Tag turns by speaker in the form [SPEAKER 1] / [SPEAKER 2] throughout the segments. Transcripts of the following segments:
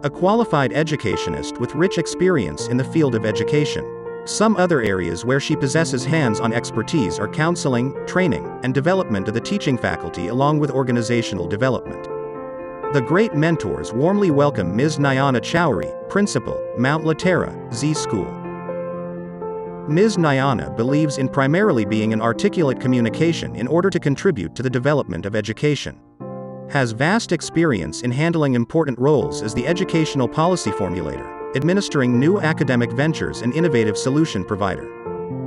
[SPEAKER 1] a qualified educationist with rich experience in the field of education. Some other areas where she possesses hands-on expertise are counseling, training, and development of the teaching faculty along with organizational development. The great mentors warmly welcome Ms. Nayana Chowre, Principal, Mount Litera, Z School. Ms. Nayana believes in primarily being an articulate communication in order to contribute to the development of education. Has vast experience in handling important roles as the educational policy formulator, administering new academic ventures and innovative solution provider.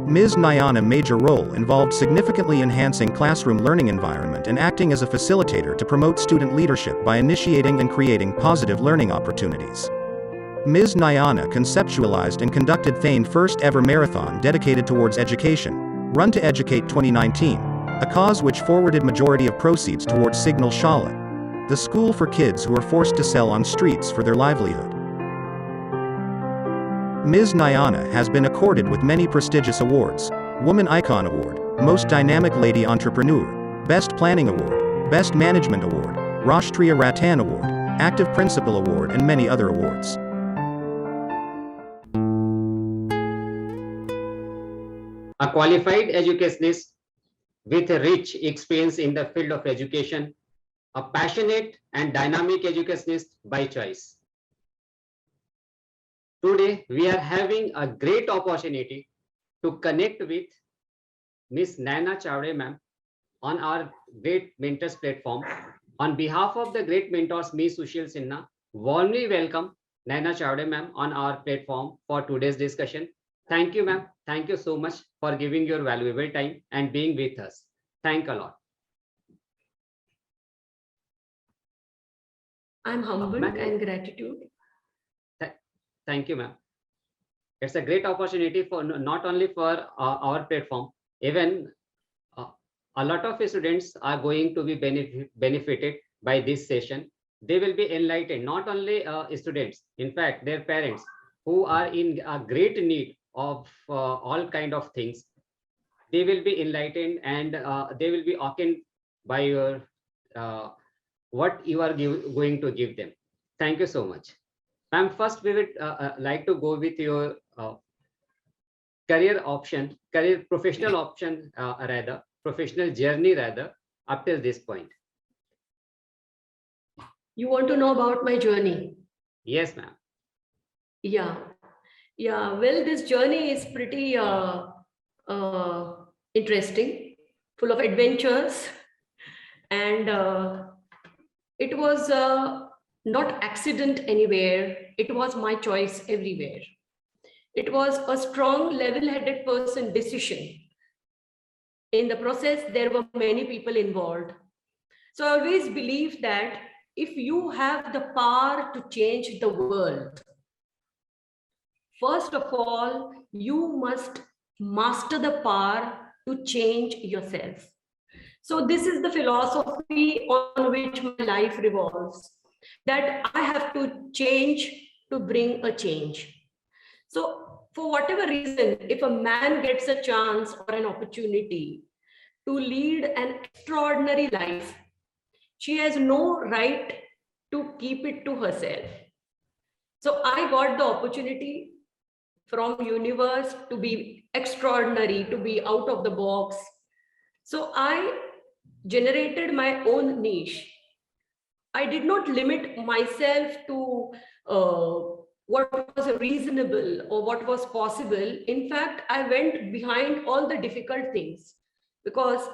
[SPEAKER 1] Ms. Nayana's major role involved significantly enhancing classroom learning environment and acting as a facilitator to promote student leadership by initiating and creating positive learning opportunities. Ms. Nayana conceptualized and conducted Thane's first ever marathon dedicated towards education, Run to Educate 2019, a cause which forwarded majority of proceeds towards Signal Shala, the school for kids who are forced to sell on streets for their livelihood. Ms. Nayana has been accorded with many prestigious awards: Woman Icon Award, Most Dynamic Lady Entrepreneur, Best Planning Award, Best Management Award, Rashtriya Ratan Award, Active Principal Award and many other awards.
[SPEAKER 2] A qualified educationist with a rich experience in the field of education, a passionate and dynamic educationist by choice. Today, we are having a great opportunity to connect with Ms. Nayana Chowre ma'am on our Great Mentors platform. On behalf of the Great Mentors, me Sushil Sinha, warmly welcome Nayana Chowre ma'am on our platform for today's discussion. Thank you, ma'am. Thank you so much for giving your valuable time and being with us. Thank a lot.
[SPEAKER 3] I'm humbled and gratitude.
[SPEAKER 2] Thank you, ma'am. It's a great opportunity for not only for our platform, even a lot of students are going to be benefited by this session. They will be enlightened, not only students, in fact, their parents who are in a great need of all kind of things. They will be enlightened and they will be awakened by your what you are going to give them. Thank you so much. Ma'am, first we would like to go with your professional option, professional journey rather, up till this point.
[SPEAKER 3] You want to know about my journey?
[SPEAKER 2] Yes, ma'am.
[SPEAKER 3] Yeah. Well, this journey is pretty interesting, full of adventures, and it was not accident anywhere. It was my choice everywhere. It was a strong, level-headed person decision. In the process, there were many people involved. So I always believe that if you have the power to change the world, first of all, you must master the power to change yourself. So this is the philosophy on which my life revolves, that I have to change to bring a change. So for whatever reason, if a man gets a chance or an opportunity to lead an extraordinary life, she has no right to keep it to herself. So I got the opportunity from universe to be extraordinary, to be out of the box. So I generated my own niche. I did not limit myself to what was reasonable or what was possible. In fact, I went behind all the difficult things, because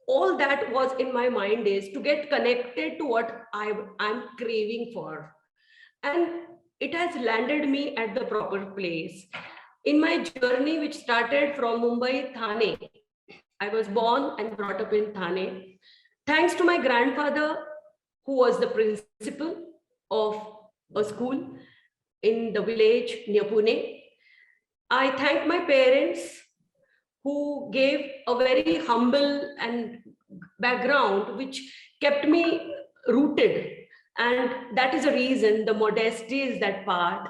[SPEAKER 3] all that was in my mind is to get connected to what I'm craving for. And it has landed me at the proper place. In my journey, which started from Mumbai, Thane, I was born and brought up in Thane. Thanks to my grandfather, who was the principal of a school in the village near Pune. I thank my parents, who gave a very humble and background which kept me rooted. And that is the reason the modesty is that part.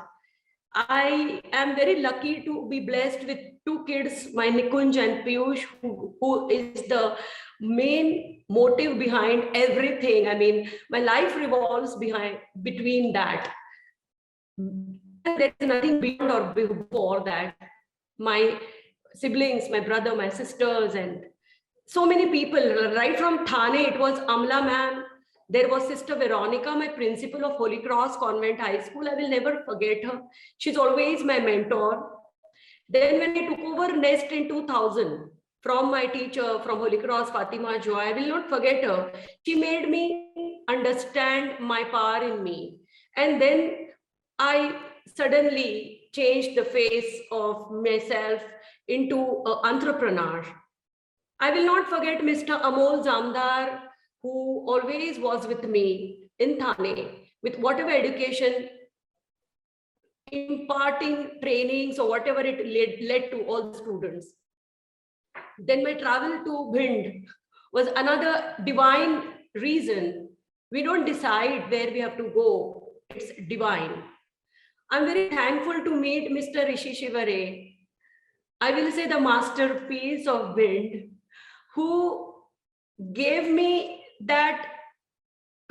[SPEAKER 3] I am very lucky to be blessed with two kids, my Nikunj and Piyush, who is the main motive behind everything. I mean, my life revolves between that. There is nothing beyond or before that. My siblings, my brother, my sisters, and so many people, right from Thane, it was Amla ma'am. There was Sister Veronica, my principal of Holy Cross Convent High School. I will never forget her. She's always my mentor. Then when I took over Nest in 2000, from my teacher from Holy Cross, Fatima Joy, I will not forget her. She made me understand my power in me. And then I suddenly changed the face of myself into an entrepreneur. I will not forget Mr. Amol Zamdar, who always was with me in Thane with whatever education, imparting trainings or whatever it led to all the students. Then my travel to Bhind was another divine reason. We don't decide where we have to go. It's divine. I'm very thankful to meet Mr. Rishi Shivare. I will say the masterpiece of Bhind, who gave me that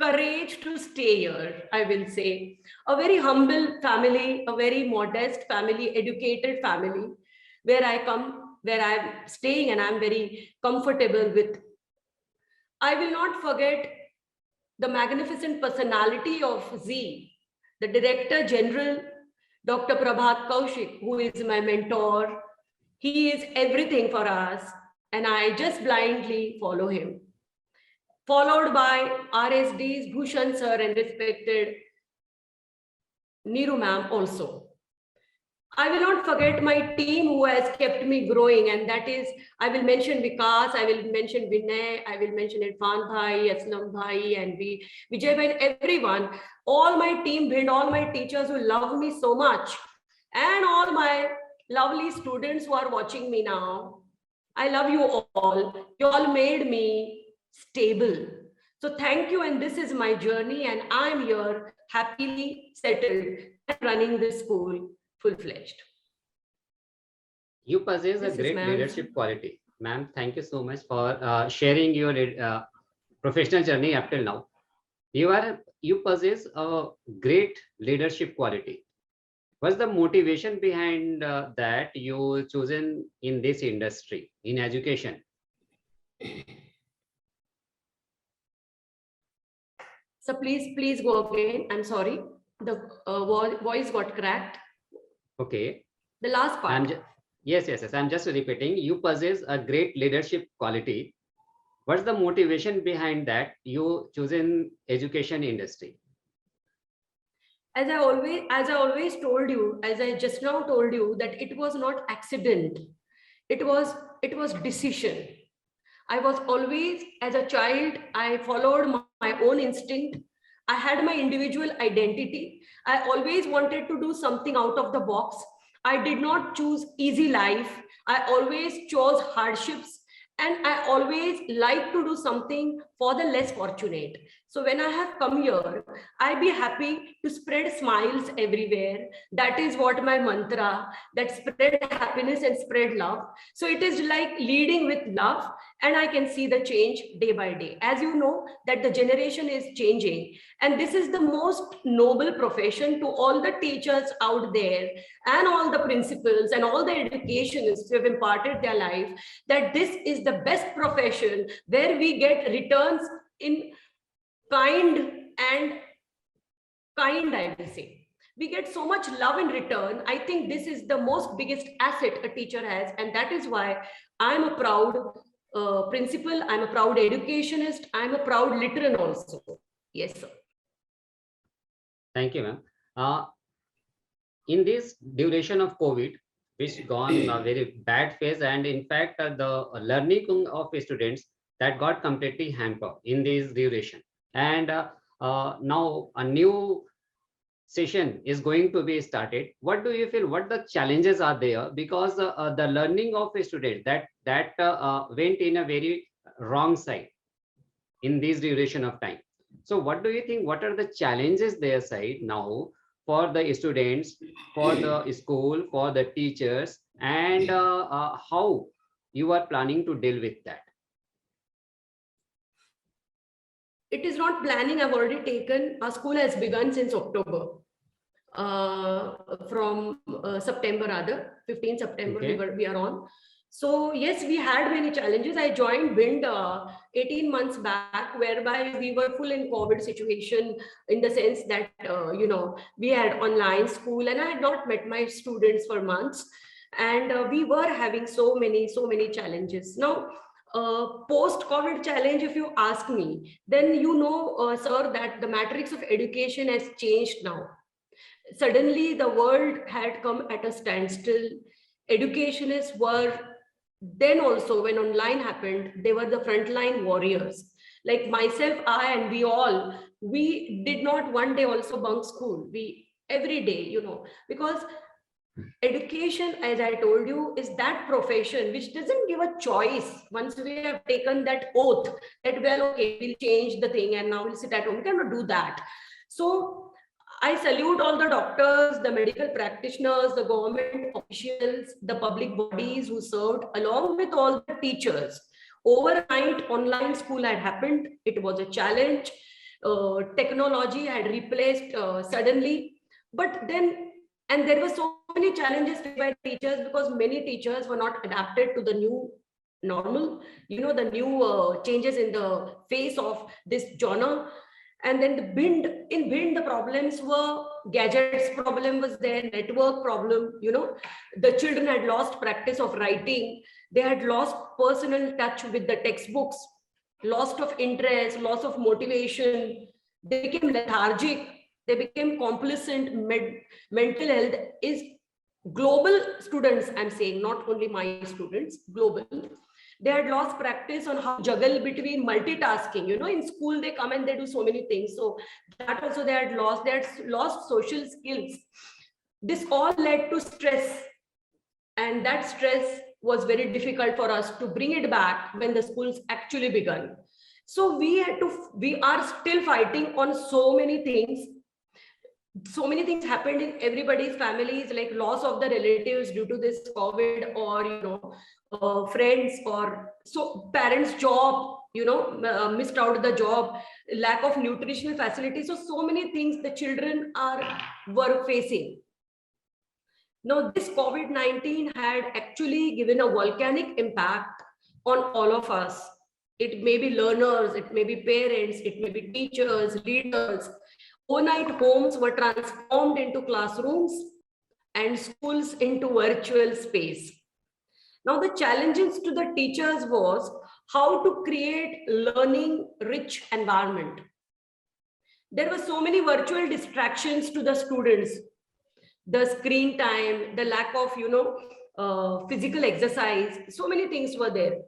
[SPEAKER 3] courage to stay here, I will say. A very humble family, a very modest family, educated family, where I come, where I'm staying and I'm very comfortable with. I will not forget the magnificent personality of Z, the Director General, Dr. Prabhat Kaushik, who is my mentor. He is everything for us, and I just blindly follow him. Followed by RSDs, Bhushan sir and respected Neeru ma'am also. I will not forget my team who has kept me growing, and that is, I will mention Vikas, I will mention Vinay, I will mention Irfan Bhai, Aslam Bhai, and Vijay Bhai, and everyone, all my team, and all my teachers who love me so much, and all my lovely students who are watching me now. I love you all. You all made me stable. So thank you, and this is my journey, and I'm here happily settled and running this school full-fledged.
[SPEAKER 2] You possess a great leadership quality. Ma'am, thank you so much for sharing your professional journey up till now. You possess a great leadership quality. What's the motivation behind that you chosen in this industry, in education?
[SPEAKER 3] So please go again. I'm sorry. The voice got cracked.
[SPEAKER 2] Okay.
[SPEAKER 3] The last part.
[SPEAKER 2] Yes. I'm just repeating. You possess a great leadership quality. What's the motivation behind that you chosen education industry?
[SPEAKER 3] As I always told you, as I just now told you, that it was not accident. It was decision. I was always, as a child, I followed my own instinct. I had my individual identity. I always wanted to do something out of the box. I did not choose easy life. I always chose hardships, and I always like to do something for the less fortunate. So when I have come here, I be happy to spread smiles everywhere. That is what my mantra, that spread happiness and spread love. So it is like leading with love, and I can see the change day by day. As you know, that the generation is changing, and this is the most noble profession to all the teachers out there and all the principals and all the educationists who have imparted their life, that this is the best profession where we get returns in kind, I will say. We get so much love in return. I think this is the most biggest asset a teacher has, and that is why I'm a proud principal, I'm a proud educationist, I'm a proud Literan also. Yes, sir.
[SPEAKER 2] Thank you, ma'am. In this duration of COVID, which gone a very bad phase, and in fact, the learning of students that got completely hampered in this duration. And now a new session is going to be started. What do you feel? What the challenges are there? Because the learning of a student that went in a very wrong side in this duration of time. So what do you think? What are the challenges their side now for the students, for the school, for the teachers, and how you are planning to deal with that?
[SPEAKER 3] It is not planning I've already taken. Our school has begun since October. from September, rather 15 September.
[SPEAKER 2] Okay.
[SPEAKER 3] We are on. So yes, we had many challenges. I joined BIND 18 months back, whereby we were full in COVID situation, in the sense that we had online school, and I had not met my students for months, and we were having so many challenges. Now, post-COVID challenge, if you ask me, then sir, that the matrix of education has changed now. Suddenly the world had come at a standstill. Educationists were then also, when online happened, they were the frontline warriors. Like myself, I, and we did not one day also bunk school. We every day, because education, as I told you, is that profession which doesn't give a choice. Once we have taken that oath that, well, okay, we'll change the thing and now we'll sit at home, we cannot do that. So I salute all the doctors, the medical practitioners, the government officials, the public bodies who served, along with all the teachers. Overnight, online school had happened. It was a challenge. Technology had replaced suddenly. But then, and there were so many challenges by teachers, because many teachers were not adapted to the new normal, the new changes in the face of this genre. And then in BIND, the problems were gadgets problem was there, network problem, the children had lost practice of writing. They had lost personal touch with the textbooks, loss of interest, loss of motivation. They became lethargic. They became complacent. Mental health is global. Students, I'm saying, not only my students, global. They had lost practice on how to juggle between multitasking. In school, they come and they do so many things. So that also they had lost. They had lost social skills. This all led to stress. And that stress was very difficult for us to bring it back when the schools actually began. So we are still fighting on so many things. So many things happened in everybody's families, like loss of the relatives due to this COVID, or friends, or so parents' job, missed out the job, lack of nutritional facilities. So many things the children were facing. Now, this COVID-19 had actually given a volcanic impact on all of us. It may be learners, it may be parents, it may be teachers, leaders. Overnight homes were transformed into classrooms and schools into virtual space. Now, the challenges to the teachers was how to create learning rich environment. There were so many virtual distractions to the students. The screen time, the lack of, physical exercise, so many things were there.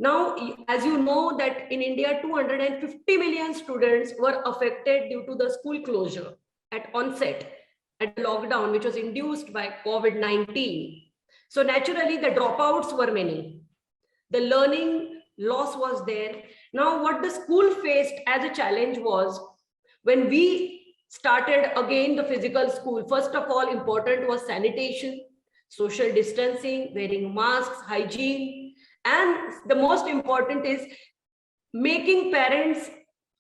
[SPEAKER 3] Now, as you know, that in India, 250 million students were affected due to the school closure at onset, at lockdown, which was induced by COVID-19. So naturally, the dropouts were many. The learning loss was there. Now, what the school faced as a challenge was, when we started again the physical school, first of all, important was sanitation, social distancing, wearing masks, hygiene, and the most important is making parents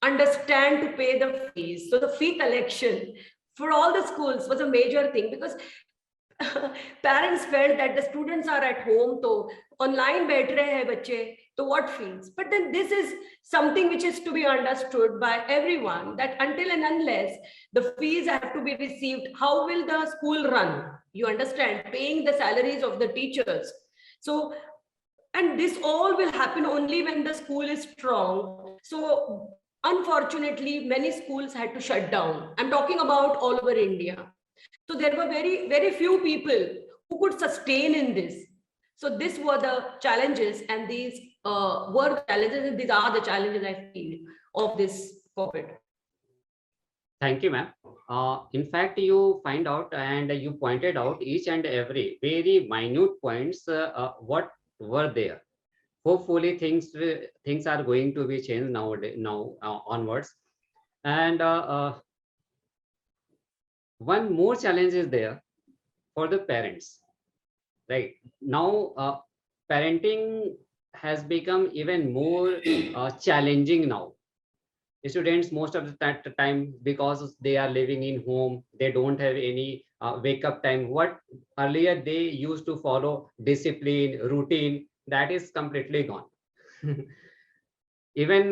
[SPEAKER 3] understand to pay the fees. So the fee collection for all the schools was a major thing, because parents felt that the students are at home, so online बैठ रहे हैं बच्चे, so what fees? But then this is something which is to be understood by everyone, that until and unless the fees have to be received, how will the school run? You understand, paying the salaries of the teachers. So, and this all will happen only when the school is strong. So unfortunately, many schools had to shut down. I'm talking about all over India. So there were very few people who could sustain in this. So these were the challenges, and these were the challenges, and these are the challenges I feel of this COVID.
[SPEAKER 2] Thank you, ma'am. In fact, you find out and you pointed out each and every very minute points what were there. Hopefully, things are going to be changed now onwards. And one more challenge is there for the parents. Right now, parenting has become even more challenging now. students most of the time, because they are living in home, they don't have any wake up time. What earlier they used to follow discipline, routine, that is completely gone. Even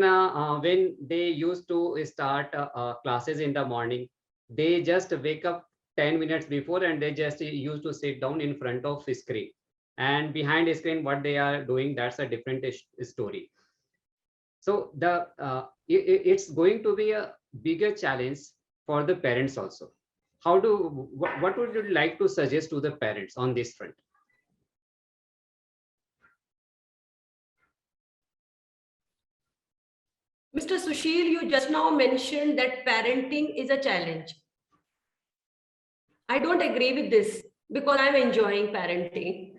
[SPEAKER 2] when they used to start classes in the morning, they just wake up 10 minutes before and they just used to sit down in front of the screen, and behind the screen what they are doing, that's a different story. So it's going to be a bigger challenge for the parents also. What would you like to suggest to the parents on this front?
[SPEAKER 3] Mr. Sushil, you just now mentioned that parenting is a challenge. I don't agree with this because I'm enjoying parenting.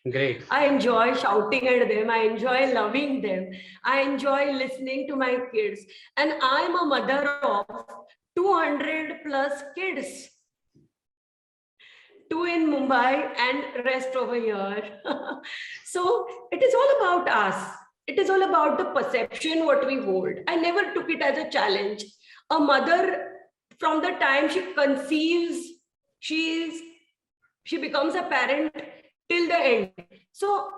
[SPEAKER 2] Great.
[SPEAKER 3] I enjoy shouting at them. I enjoy loving them. I enjoy listening to my kids. And I'm a mother of 200 plus kids. 2 in Mumbai and rest over here. So it is all about us. It is all about the perception what we hold. I never took it as a challenge. A mother, from the time she conceives, she becomes a parent till the end. So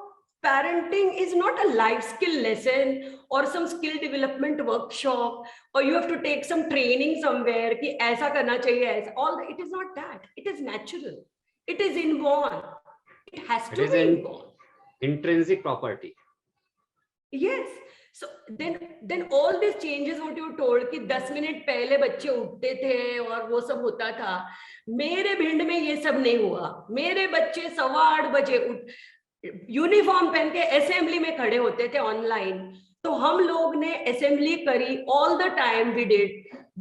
[SPEAKER 3] parenting is not a life skill lesson or some skill development workshop, or you have to take some training somewhere ki aisa karna chahiye, aisa. All it is not that. It is natural. It is inborn. It has to be inborn.
[SPEAKER 2] Intrinsic property.
[SPEAKER 3] Yes. So then all these changes what you told कि 10 minute पहले बच्चे उठते थे और वो सब होता था, मेरे भिंड में ये सब नहीं हुआ. मेरे बच्चे 8:15 बजे यूनिफॉर्म पहन के असेंबली में खड़े होते थे ऑनलाइन. तो हम लोग ने असेंबली करी all the time.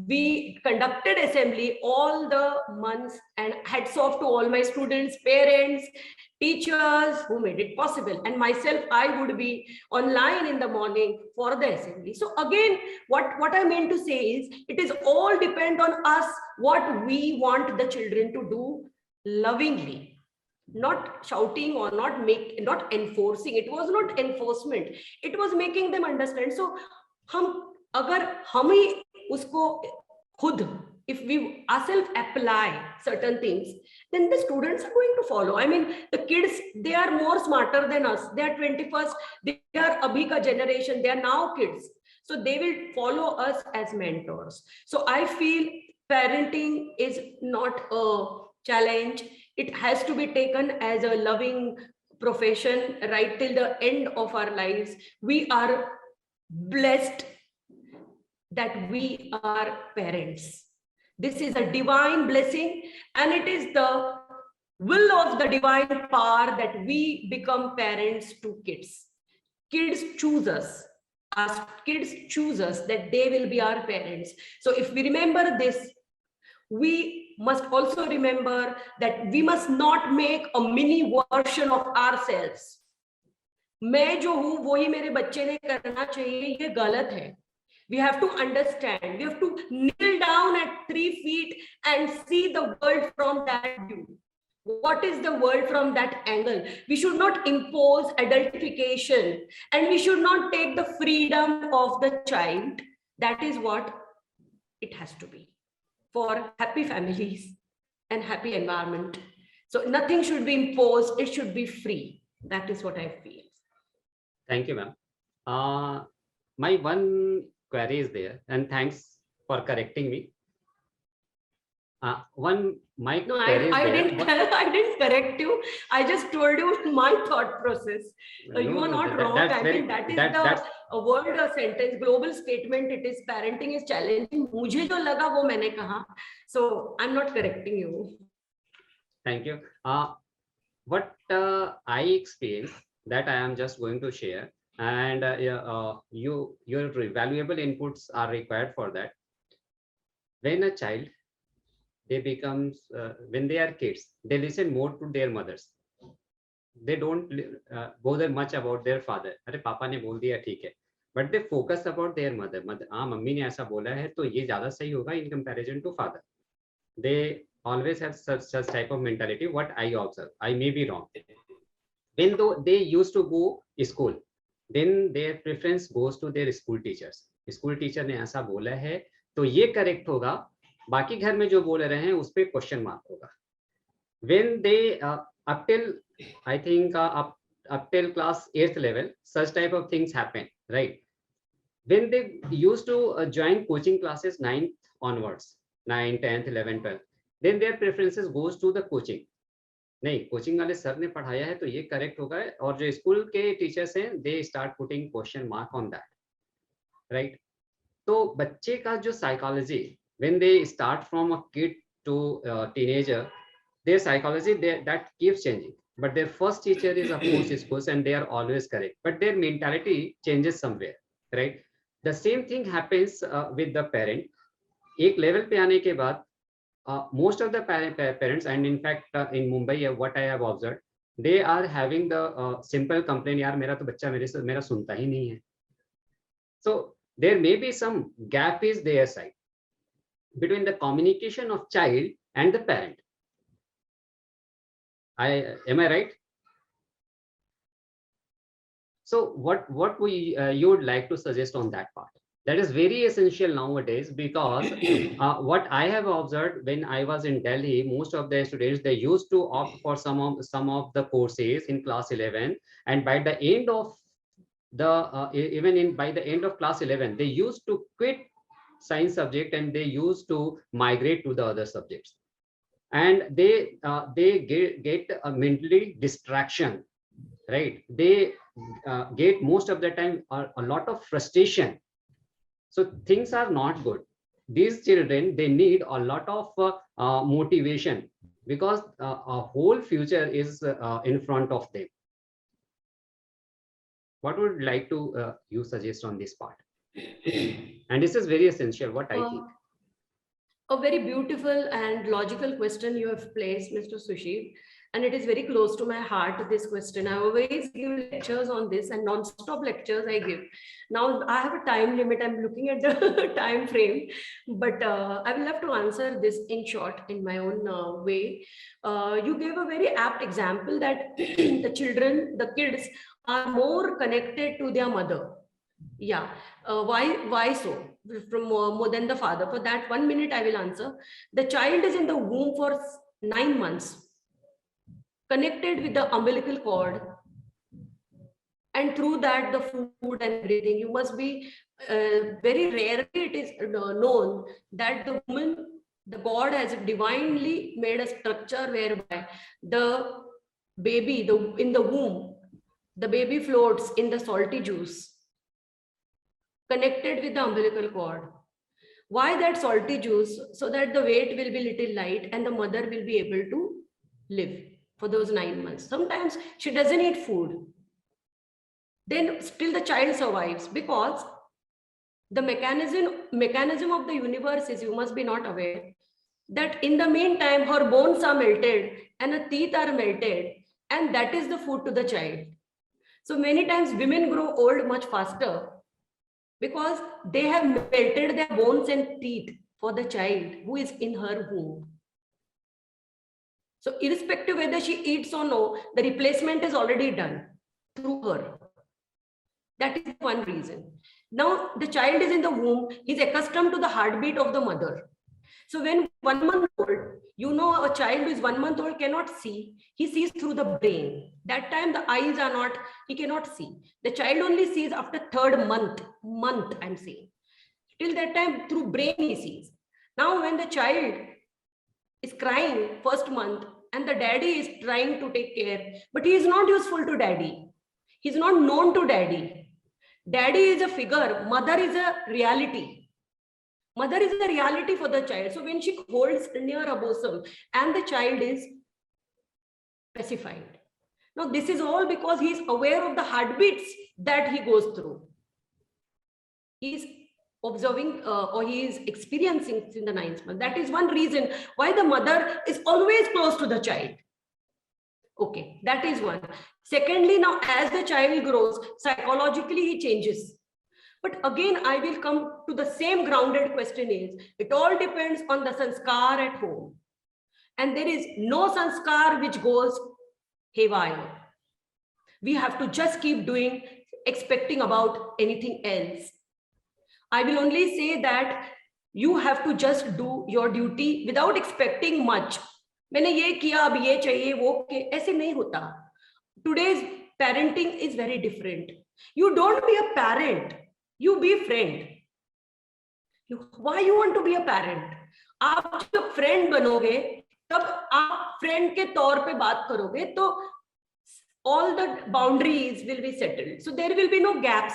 [SPEAKER 3] We conducted assembly all the months, and hats off to all my students, parents, teachers who made it possible. And myself, I would be online in the morning for the assembly. So again, what I meant to say is, it is all depend on us, what we want the children to do lovingly, not shouting or not enforcing. It was not enforcement. It was making them understand. So अगर हम ही उसको खुद, if we ourselves apply certain things, then the students are going to follow. I mean, the kids, they are more smarter than us. They are 21st, they are abhi ka generation, they are now kids. So they will follow us as mentors. So I feel parenting is not a challenge. It has to be taken as a loving profession right till the end of our lives. We are blessed that we are parents. This is a divine blessing, and it is the will of the divine power that we become parents to kids. Kids choose us. Our kids choose us, that they will be our parents. So if we remember this, we must also remember that we must not make a mini version of ourselves. मैं जो हूँ वही मेरे बच्चे ने करना चाहिए, ये गलत है. We have to understand, we have to kneel down at 3 feet and see the world from that view. What is the world from that angle? We should not impose adultification, and we should not take the freedom of the child. That is what it has to be for happy families and happy environment. So nothing should be imposed, it should be free. That is what I feel.
[SPEAKER 2] Thank you, ma'am. My one query is there, and thanks for correcting me. I
[SPEAKER 3] didn't correct you. I just told you my thought process. You are not wrong. I think that is the word or sentence, global statement. It is parenting is challenging. मुझे जो लगा वो मैंने कहा. So I'm not correcting you.
[SPEAKER 2] Thank you. What I experienced, that I am just going to share, and your valuable inputs are required for that. When a child, when they are kids, they listen more to their mothers. They don't bother much about their father. अरे पापा ने बोल दिया ठीक है, but they focus about their mother. हाँ mummy ने ऐसा बोला है तो ये ज्यादा सही होगा in comparison to father. They always have such type of mentality. What I observe, I may be wrong. When though they used to go school, then their preference goes to their school teachers. School teacher ने ऐसा बोला है तो ये correct होगा, बाकी घर में जो बोल रहे हैं उस पे क्वेश्चन मार्क होगा. When they up till I think up till class 8th level, such type of things happen, right? When they used to join coaching classes 9th onwards, 9, 10th, 11, 12, then their preferences goes to the coaching. नहीं, coaching वाले sir ने पढ़ाया है तो ये correct होगा, और जो स्कूल के टीचर्स हैं they start putting question mark on that, right? तो बच्चे का जो psychology when they start from a kid to teenager, their psychology that keeps changing, but their first teacher is of course schools and they are always correct, but their mentality changes somewhere, right? The same thing happens with the parent. एक level पे आने के बाद most of the parents, and in fact in Mumbai what I have observed, they are having the simple complaint, यार मेरा तो बच्चा मेरा सुनता ही नहीं है. So there may be some gap is their side between the communication of child and the parent. Am I right? So what you would like to suggest on that part? That is very essential nowadays, because what I have observed when I was in Delhi, most of the students, they used to opt for some of the courses in class 11, and by the end of the by the end of class 11, they used to quit science subject and they used to migrate to the other subjects. And they get a mentally distraction, right? They get most of the time a lot of frustration. So things are not good. These children, they need a lot of motivation, because a whole future is in front of them. What would you like to you suggest on this part? And this is very essential, what I think.
[SPEAKER 3] A very beautiful and logical question you have placed, Mr. Sushi, and it is very close to my heart, this question. I always give lectures on this, and non-stop lectures I give. Now I have a time limit, I'm looking at the time frame, but I will have to answer this in short, in my own way. You gave a very apt example that the kids are more connected to their mother. Yeah, why so? From more than the father. For that 1 minute I will answer. The child is in the womb for 9 months, connected with the umbilical cord, and through that the food and everything. You must be very rarely it is known that the woman, the God has divinely made a structure whereby the baby, in the womb, the baby floats in the salty juice, connected with the umbilical cord. Why that salty juice? So that the weight will be little light and the mother will be able to live for those 9 months. Sometimes she doesn't eat food. Then still the child survives, because the mechanism of the universe is, you must be not aware, that in the meantime her bones are melted and her teeth are melted, and that is the food to the child. So many times women grow old much faster, because they have melted their bones and teeth for the child who is in her womb. So irrespective whether she eats or no, the replacement is already done through her. That is one reason. Now the child is in the womb, he's accustomed to the heartbeat of the mother. So when 1 month old, you know, a child who is 1 month old cannot see, he sees through the brain. That time the eyes are not, he cannot see. The child only sees after 3rd month I'm saying. Till that time through brain he sees. Now when the child is crying 1st month and the daddy is trying to take care, but he is not useful to daddy. He's not known to daddy. Daddy is a figure, mother is a reality. Mother is a reality for the child. So when she holds near a bosom and the child is pacified. Now this is all because he is aware of the heartbeats that he goes through. He is observing or he is experiencing in the 9th month. That is one reason why the mother is always close to the child. Okay, that is one. Secondly, now as the child grows, psychologically he changes. But again, I will come to the same grounded question is, it all depends on the sanskar at home. And there is no sanskar which goes haywire. We have to just keep doing expecting about anything else. I will only say that you have to just do your duty without expecting much. मैंने ये किया, अब ये चाहिए, वो ऐसे नहीं होता. Today's parenting is very different. You don't be a parent, you be a friend. Why you want to be a parent? आप जब friend बनोगे, तब आप friend के तौर पे बात करोगे, तो all the boundaries will be settled. So there will be no gaps.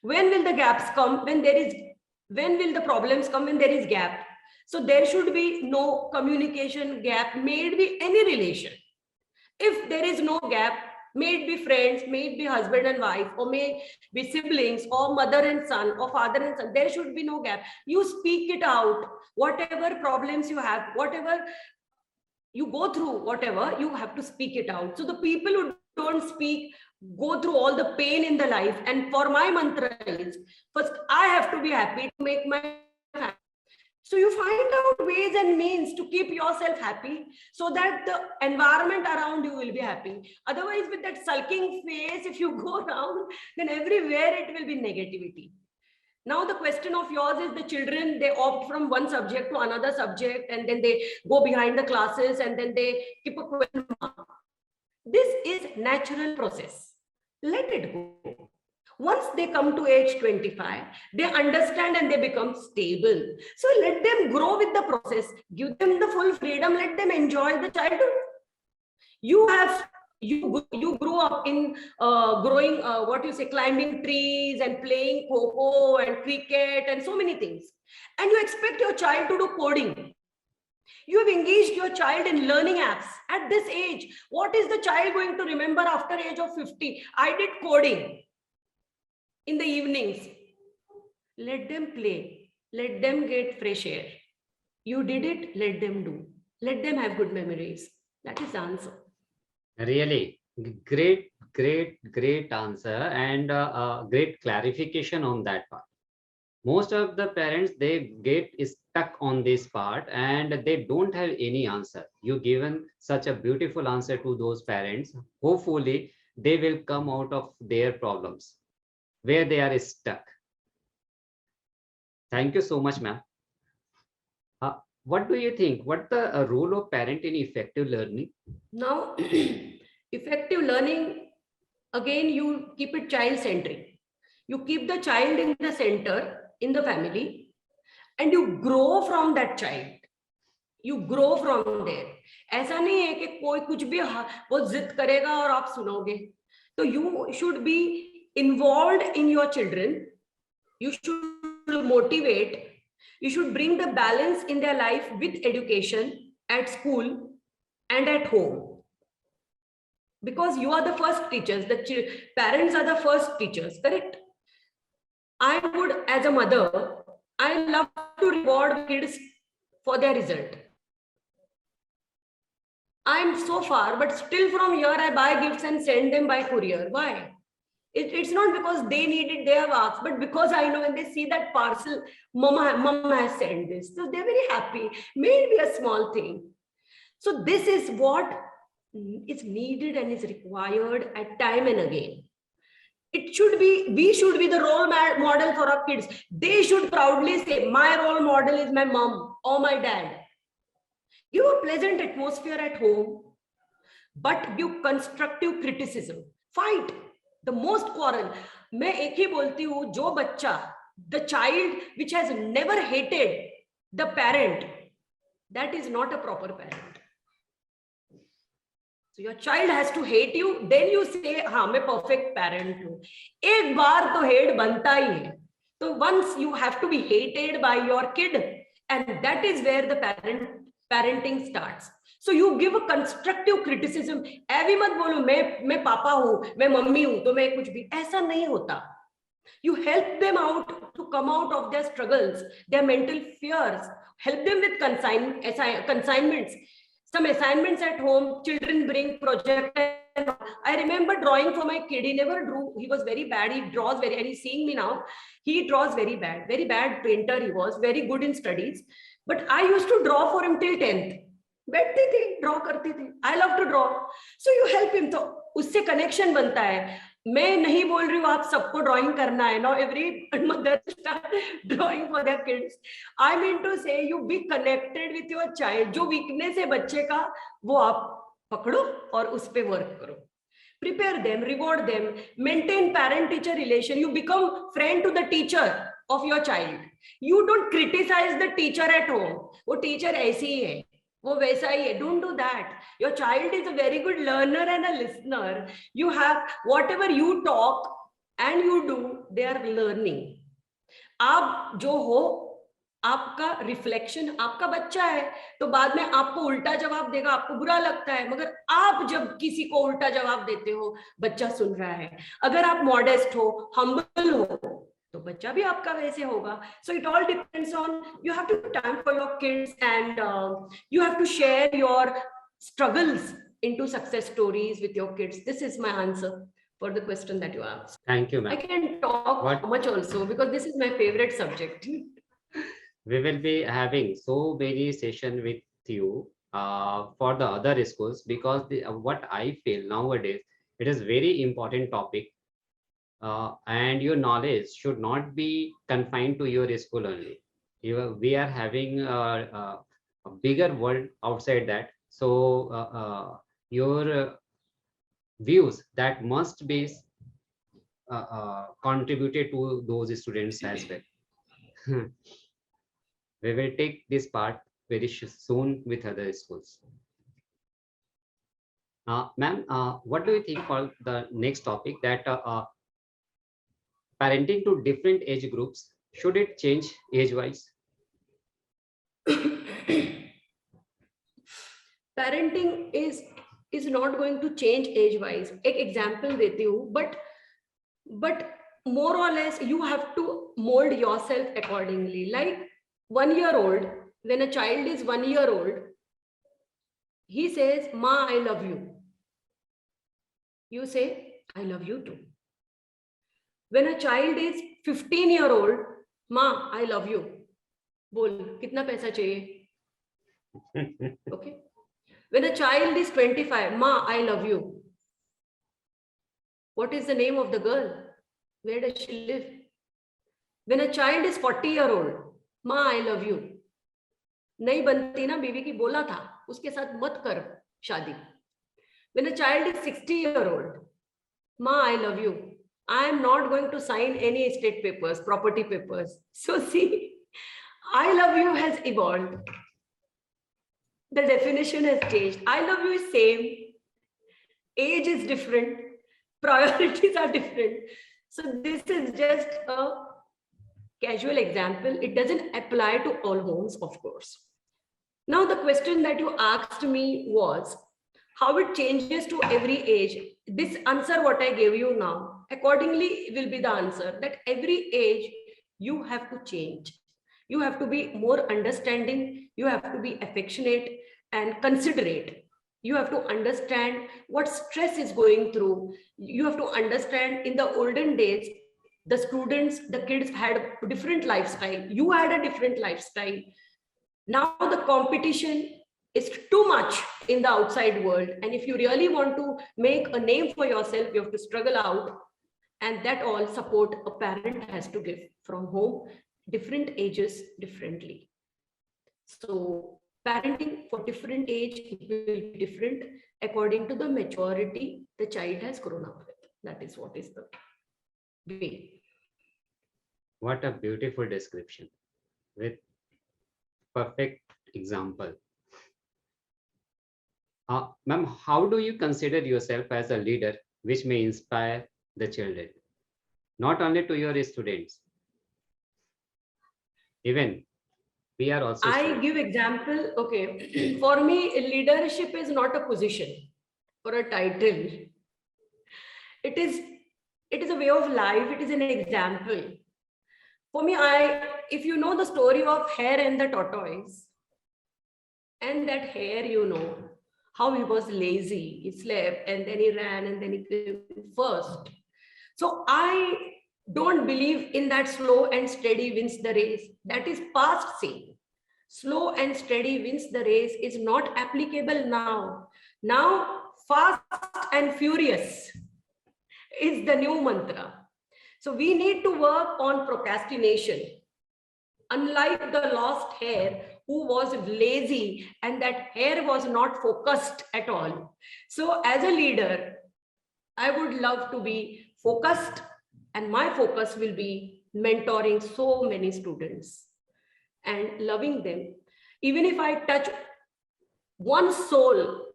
[SPEAKER 3] When will the gaps come? When will the problems come? When there is gap. So there should be no communication gap, may it be any relation. If there is no gap, may it be friends, may it be husband and wife, or may be siblings, or mother and son, or father and son, there should be no gap. You speak it out. Whatever problems you have, whatever you go through, whatever, you have to speak it out. So the people who don't speak go through all the pain in the life. And for my mantra is, first I have to be happy to make my family. So you find out ways and means to keep yourself happy so that the environment around you will be happy. Otherwise, with that sulking face, if you go around, then everywhere it will be negativity. Now the question of yours is, the children, they opt from one subject to another subject, and then they go behind the classes, and then they keep a question mark. This is natural process. Let it go. Once they come to age 25, they understand and they become stable. So let them grow with the process. Give them the full freedom. Let them enjoy the childhood. You grew up in climbing trees and playing kho-kho and cricket and so many things. And you expect your child to do coding. You have engaged your child in learning apps at this age. What is the child going to remember after age of 50? I did coding in the evenings. Let them play. Let them get fresh air. You did it, let them do. Let them have good memories. That is the answer.
[SPEAKER 2] Really great answer, and great clarification on that part. Most of the parents, they get stuck on this part and they don't have any answer. You given such a beautiful answer to those parents. Hopefully they will come out of their problems where they are stuck. Thank you so much, ma'am. What do you think? What the role of parent in effective learning?
[SPEAKER 3] Now, effective learning, again, you keep it child-centric. You keep the child in the center, in the family, and you grow from that child. You grow from there. ऐसा नहीं है कि कोई कुछ भी वो जिद करेगा और आप सुनोगे. So you should be involved in your children. You should motivate. You should bring the balance in their life with education at school and at home. Because you are the first teachers. The parents are the first teachers, correct? I would, as a mother, I love to reward kids for their result. I'm so far, but still from here I buy gifts and send them by courier. Why? It's not because they need it, they have asked, but because I know when they see that parcel, Mama has sent this. So they're very happy. May it be a small thing. So this is what is needed and is required at time and again. It should be, we should be the role model for our kids. They should proudly say, my role model is my mom or my dad. Give a pleasant atmosphere at home, but give constructive criticism. Fight. The most quarrel. मैं एक ही बोलती हूँ, जो बच्चा, the child which has never hated the parent, that is not a proper parent. So your child has to hate you, then you say, हाँ मैं perfect parent हूँ. एक बार तो hate बनता ही है. So once you have to be hated by your kid, and that is where the parenting starts. So you give a constructive criticism. ऐवी मत बोलो मैं पापा हूँ, मैं मम्मी हूँ, तो मैं कुछ भी, ऐसा नहीं होता. You help them out to come out of their struggles, their mental fears. Help them with consignments. Some assignments at home, children bring project. I remember drawing for my kid. He never drew. He was very bad. He draws very, and he's seeing me now. He draws very bad painter. He was very good in studies. But I used to draw for him till 10th. बैठती थी, draw करती थी. I love to draw. So you help him. तो उससे connection बनता है. मैं नहीं बोल रही हूँ आप सबको ड्राइंग करना है, now every mother start drawing for their kids. I mean to say you be connected with your child. जो weakness है बच्चे का वो आप पकड़ो और उस पे work करो. Prepare them, reward them, maintain parent-teacher relation. You become friend to the teacher of your child. You don't criticize the teacher at home. वो teacher ऐसी ही है, वो वैसा ही है. Don't do that. Your child is a very good learner and a listener. You have whatever you talk and you do, they are learning. आप जो हो, आपका रिफ्लेक्शन आपका बच्चा है, तो बाद में आपको उल्टा जवाब देगा, आपको बुरा लगता है, मगर आप जब किसी को उल्टा जवाब देते हो, बच्चा सुन रहा है. अगर आप मॉडेस्ट हो, हम्बल हो, तो बच्चा भी आपका वैसे होगा. So it all depends on, you have to time for your kids and you have to share your struggles into success stories with your kids. This is my answer for the question that you asked.
[SPEAKER 2] Thank you,
[SPEAKER 3] I
[SPEAKER 2] ma'am.
[SPEAKER 3] can talk much also because this is my favorite subject.
[SPEAKER 2] We will be having so many sessions with you for the other schools, because what I feel nowadays, it is very important topic, and your knowledge should not be confined to your school only. We are having a bigger world outside that, so your views that must be contributed to those students as well. We will take this part very soon with other schools. Ma'am, what do you think for the next topic, that parenting to different age groups, should it change age-wise?
[SPEAKER 3] Parenting is not going to change age-wise. एक example देती हूँ, but more or less you have to mold yourself accordingly. Like 1 year old, when a child is 1 year old, he says, "Ma, I love you." You say, "I love you too." When a child is 15-year-old, "Ma, I love you." बोल, कितना पैसा चाहिए? Okay. When a child is 25, "Ma, I love you." What is the name of the girl? Where does she live? When a child is 40-year-old, "Ma, I love you." नहीं बनती ना बीवी की, बोला था उसके साथ मत कर शादी. When a child is 60-year-old, "Ma, I love you. I am not going to sign any estate papers, property papers." So see, I love you has evolved. The definition has changed. I love you is same. Age is different. Priorities are different. So this is just a casual example. It doesn't apply to all homes, of course. Now the question that you asked me was how it changes to every age. This answer what I gave you now, accordingly will be the answer, that every age you have to change. You have to be more understanding. You have to be affectionate and considerate. You have to understand what stress is going through. You have to understand, in the olden days, the students, the kids had a different lifestyle. You had a different lifestyle. Now the competition is too much in the outside world. And if you really want to make a name for yourself, you have to struggle out. And that all support a parent has to give from home, different ages differently. So parenting for different age will be different according to the maturity the child has grown up with. That is what is the way.
[SPEAKER 2] What a beautiful description with perfect example. Ma'am, how do you consider yourself as a leader which may inspire the children, not only to your students? Even we are also.
[SPEAKER 3] I give example. Okay, for me, leadership is not a position or a title. It is a way of life. It is an example. For me, if you know the story of hare and the tortoise, and that hare, you know, how he was lazy, he slept, and then he ran, and then he came first. So I don't believe in that slow and steady wins the race. That is past saying. Slow and steady wins the race is not applicable now. Now, fast and furious. is the new mantra. So we need to work on procrastination. Unlike the lost hare who was lazy and that hare was not focused at all. So as a leader, I would love to be focused, and my focus will be mentoring so many students and loving them. Even if I touch one soul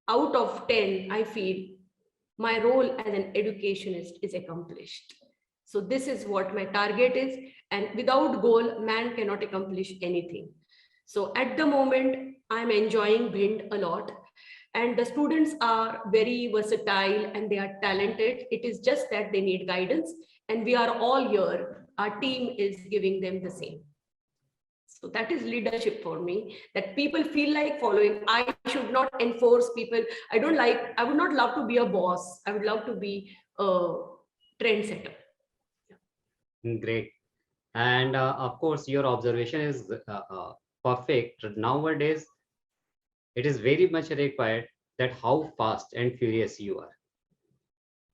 [SPEAKER 3] out of 10, I feel my role as an educationist is accomplished. So this is what my target is. And without goal, man cannot accomplish anything. So at the moment, I'm enjoying Bhind a lot. And the students are very versatile and they are talented. It is just that they need guidance. And we are all here. Our team is giving them the same. So that is leadership for me, that people feel like following. I should not enforce people. I would not love to be a boss. I would love to be a trendsetter.
[SPEAKER 2] Great. And of course, your observation is perfect. Nowadays, it is very much required that how fast and furious you are.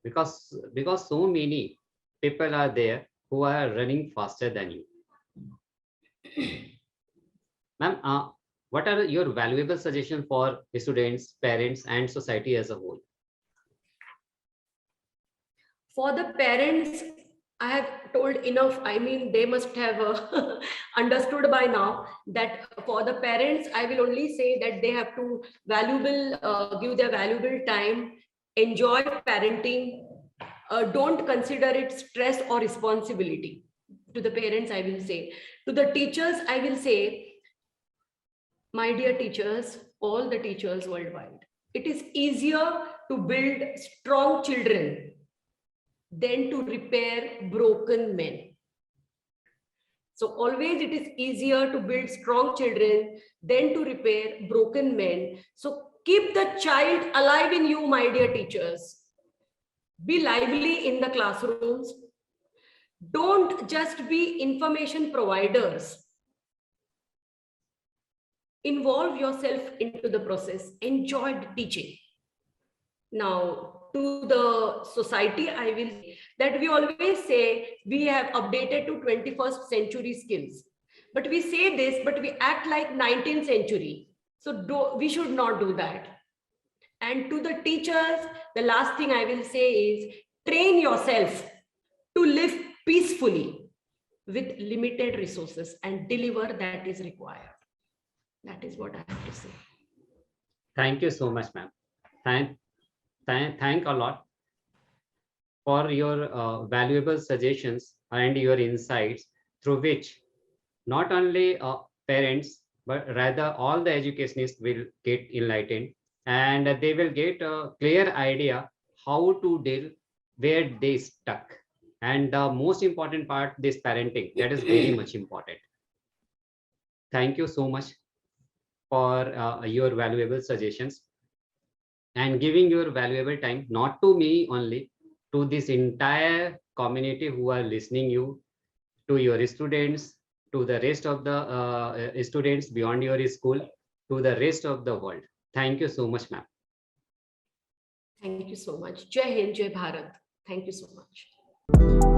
[SPEAKER 2] Because so many people are there who are running faster than you. Ma'am, what are your valuable suggestions for students, parents, and society as a whole?
[SPEAKER 3] For the parents, I have told enough. I mean, they must have understood by now that for the parents, I will only say that they have to give their valuable time, enjoy parenting, don't consider it stress or responsibility. To the parents, I will say. To the teachers, I will say, my dear teachers, all the teachers worldwide, it is easier to build strong children than to repair broken men. So always it is easier to build strong children than to repair broken men. So keep the child alive in you, my dear teachers. Be lively in the classrooms. Don't just be information providers. Involve yourself into the process. Enjoy teaching. Now, to the society, I will say that we always say we have updated to 21st century skills. But we say this, but we act like 19th century. So we should not do that. And to the teachers, the last thing I will say is train yourself to live peacefully with limited resources and deliver that is required. That is what I have to say.
[SPEAKER 2] Thank you so much, ma'am. Thank a lot for your valuable suggestions and your insights, through which not only parents, but rather all the educationists will get enlightened, and they will get a clear idea how to deal where they stuck. And the most important part, this parenting, that is very much important. Thank you so much for your valuable suggestions and giving your valuable time, not to me only, to this entire community who are listening you, to your students, to the rest of the students beyond your school, to the rest of the world. Thank you so much, ma'am.
[SPEAKER 3] Thank you so much. Jai Hind, Jai Bharat. Thank you so much.